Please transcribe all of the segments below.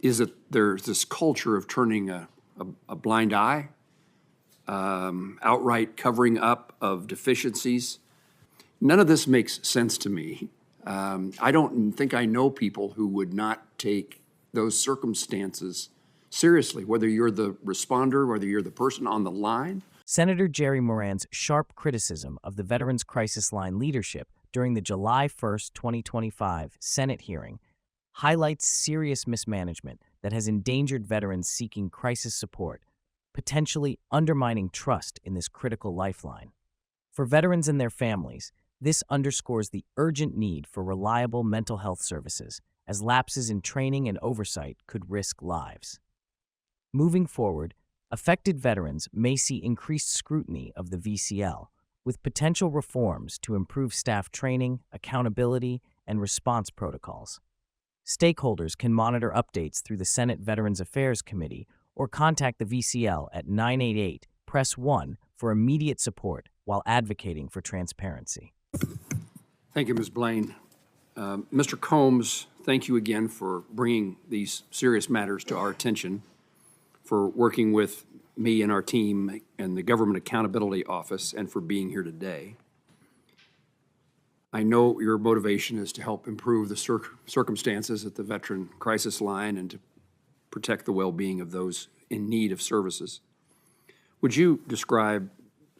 is that there's this culture of turning a blind eye, outright covering up of deficiencies. None of this makes sense to me. I don't think I know people who would not take those circumstances seriously, whether you're the responder, whether you're the person on the line. Senator Jerry Moran's sharp criticism of the Veterans Crisis Line leadership during the July 1st, 2025 Senate hearing highlights serious mismanagement that has endangered veterans seeking crisis support, potentially undermining trust in this critical lifeline. For veterans and their families, this underscores the urgent need for reliable mental health services, as lapses in training and oversight could risk lives. Moving forward, affected veterans may see increased scrutiny of the VCL, with potential reforms to improve staff training, accountability, and response protocols. Stakeholders can monitor updates through the Senate Veterans Affairs Committee or contact the VCL at 988 press 1 for immediate support while advocating for transparency. Thank you, Ms. Blaine. Mr. Combs, thank you again for bringing these serious matters to our attention, for working with me and our team and the Government Accountability Office, and for being here today. I know your motivation is to help improve the circumstances at the Veteran Crisis Line and to protect the well-being of those in need of services. Would you describe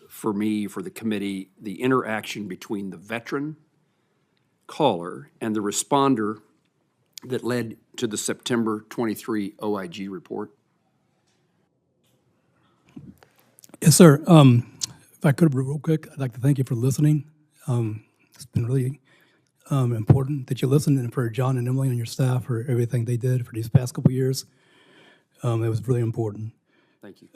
for me, for the committee, the interaction between the veteran caller and the responder that led to the September 23 OIG report? Yes, sir. If I could, real quick, I'd like to thank you for listening. It's been really important that you listened, and for John and Emily and your staff for everything they did for these past couple of years. It was really important. Thank you.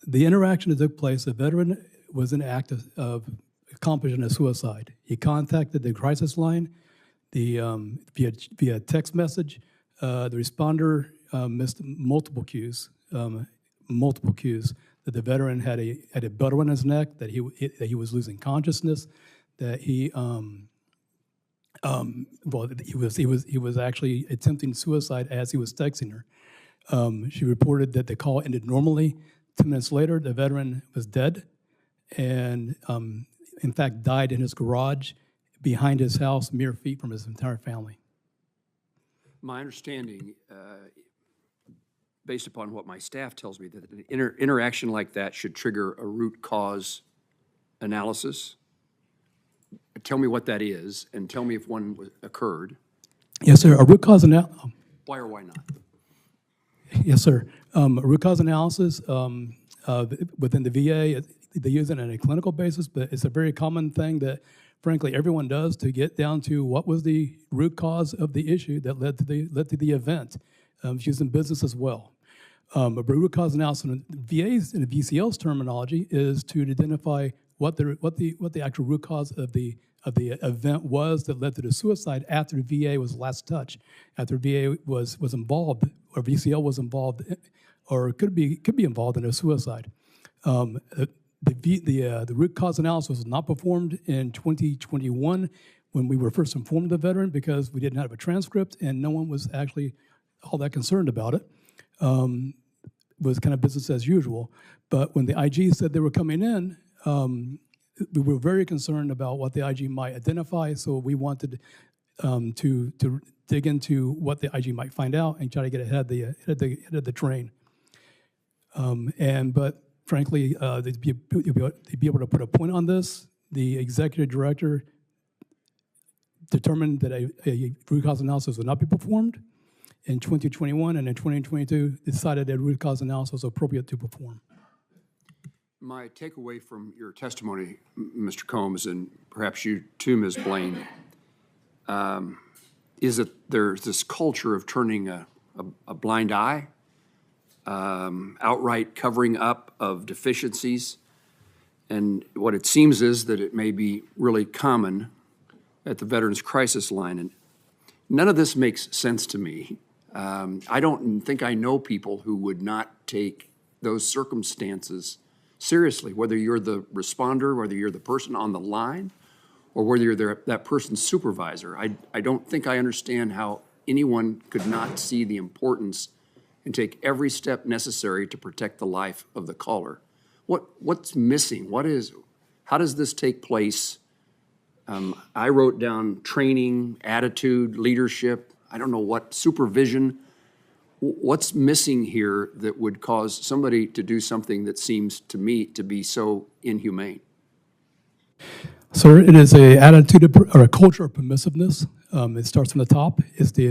The interaction that took place, the veteran was in the act of accomplishing a suicide. He contacted the crisis line via text message. The responder missed multiple cues that the veteran had a butter on his neck, that he was losing consciousness, that he was actually attempting suicide as he was texting her. She reported that the call ended normally. 10 minutes later, the veteran was dead, and in fact died in his garage behind his house, mere feet from his entire family. My understanding, based upon what my staff tells me, that an interaction like that should trigger a root cause analysis. Tell me what that is, and tell me if one occurred. Yes, sir. A root cause analysis. Why or why not? Yes, sir. A root cause analysis within the VA, they use it on a clinical basis, but it's a very common thing that, frankly, everyone does to get down to what was the root cause of the issue that led to the event. It's used in business as well. A root cause analysis in the VA's and the VCL's terminology is to identify what the actual root cause of the event was that led to the suicide after the VA was last touched, after VA was involved, or VCL was involved, or could be involved in a suicide. The root cause analysis was not performed in 2021 when we were first informed of the veteran, because we didn't have a transcript and no one was actually all that concerned about it. It was kind of business as usual. But when the IG said they were coming in, we were very concerned about what the IG might identify, so we wanted to dig into what the IG might find out and try to get ahead of the train. But frankly, they'd be able to put a point on this. The executive director determined that a root cause analysis would not be performed in 2021, and in 2022 decided that root cause analysis was appropriate to perform. My takeaway from your testimony, Mr. Combs, and perhaps you too, Ms. Blaine, is that there's this culture of turning a blind eye, outright covering up of deficiencies. And what it seems is that it may be really common at the Veterans Crisis Line. And none of this makes sense to me. I don't think I know people who would not take those circumstances seriously, whether you're the responder, whether you're the person on the line, or whether you're that person's supervisor. I don't think I understand how anyone could not see the importance and take every step necessary to protect the life of the caller. What's missing? How does this take place? I wrote down training, attitude, leadership, I don't know what, supervision. What's missing here that would cause somebody to do something that seems to me to be so inhumane? Sir, it is a attitude or a culture of permissiveness. It starts from the top. It's the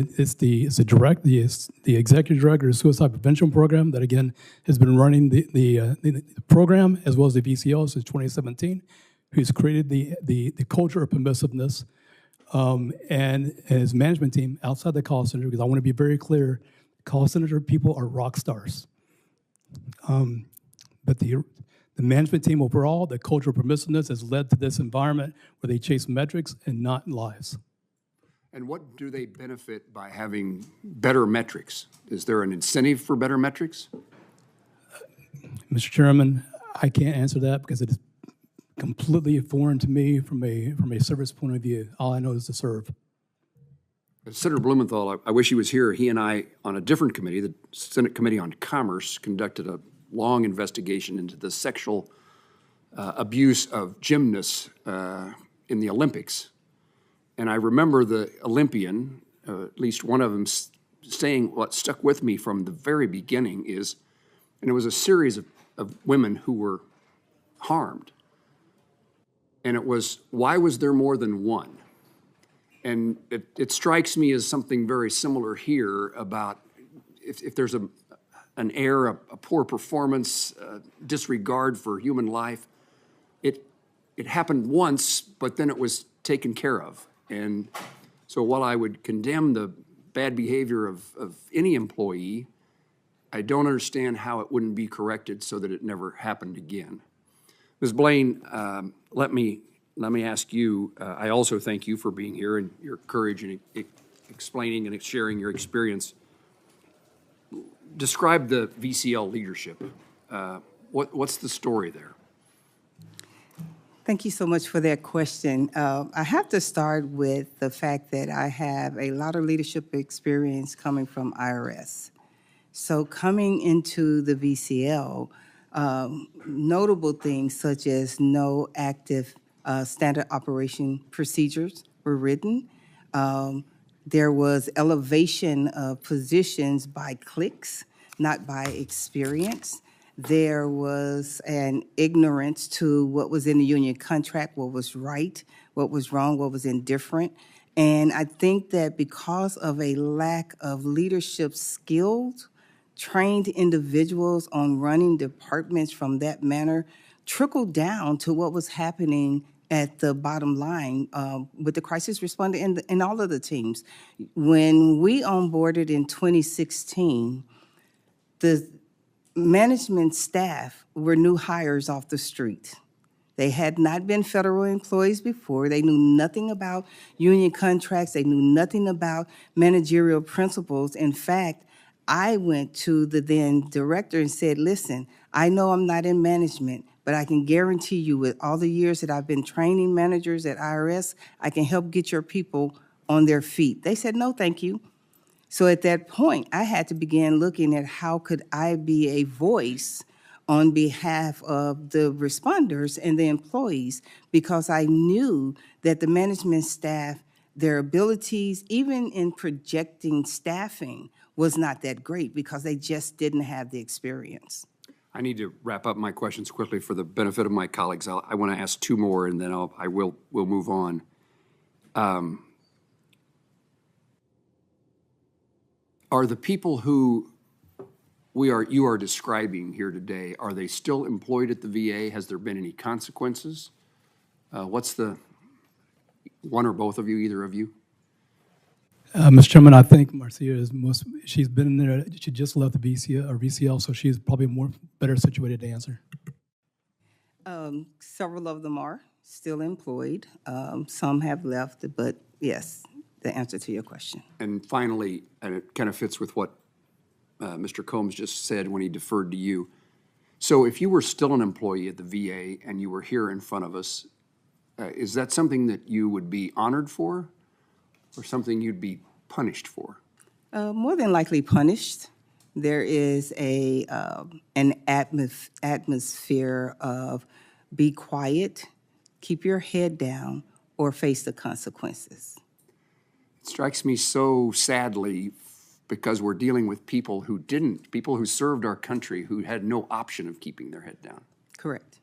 executive director of the suicide prevention program that again has been running the program as well as the VCO since 2017, who's created the culture of permissiveness, and his management team outside the call center. Because I want to be very clear, call center people are rock stars, but the management team overall, the culture of permissiveness has led to this environment where they chase metrics and not lives. And what do they benefit by having better metrics? Is there an incentive for better metrics? Mr. Chairman, I can't answer that because it is completely foreign to me from a service point of view. All I know is to serve. Senator Blumenthal, I wish he was here. He and I, on a different committee, the Senate Committee on Commerce, conducted a long investigation into the sexual abuse of gymnasts in the Olympics. And I remember the Olympian, at least one of them, saying what stuck with me from the very beginning is, and it was a series of women who were harmed. And it was, why was there more than one? And it strikes me as something very similar here about if there's an error, a poor performance, disregard for human life, it happened once, but then it was taken care of. And so while I would condemn the bad behavior of any employee, I don't understand how it wouldn't be corrected so that it never happened again. Ms. Blaine, let me ask you, I also thank you for being here and your courage in explaining and sharing your experience. Describe the VCL leadership. What's the story there? Thank you so much for that question. I have to start with the fact that I have a lot of leadership experience coming from IRS. So coming into the VCL, notable things such as no active standard operation procedures were written. There was elevation of positions by clicks, not by experience. There was an ignorance to what was in the union contract, what was right, what was wrong, what was indifferent. And I think that because of a lack of leadership skills, trained individuals on running departments from that manner trickled down to what was happening at the bottom line with the crisis responder and all of the teams. When we onboarded in 2016, the management staff were new hires off the street. They had not been federal employees before. They knew nothing about union contracts. They knew nothing about managerial principles. In fact, I went to the then director and said, listen, I know I'm not in management, but I can guarantee you with all the years that I've been training managers at IRS, I can help get your people on their feet. They said, no, thank you. So at that point, I had to begin looking at how could I be a voice on behalf of the responders and the employees, because I knew that the management staff, their abilities, even in projecting staffing, was not that great because they just didn't have the experience. I need to wrap up my questions quickly for the benefit of my colleagues. I want to ask two more, and then we'll move on. Are the people who you are describing here today, are they still employed at the VA? Has there been any consequences? What's the one or both of you, either of you? Mr. Chairman, I think Marcia is she's been there, she just left the VCL, so she's probably better situated to answer. Several of them are still employed. Some have left, but yes, the answer to your question. And finally, and it kind of fits with what Mr. Combs just said when he deferred to you. So if you were still an employee at the VA and you were here in front of us, is that something that you would be honored for or something you'd be punished for? More than likely punished. There is an atmosphere of be quiet, keep your head down, or face the consequences. It strikes me so sadly because we're dealing with people who served our country, who had no option of keeping their head down. Correct.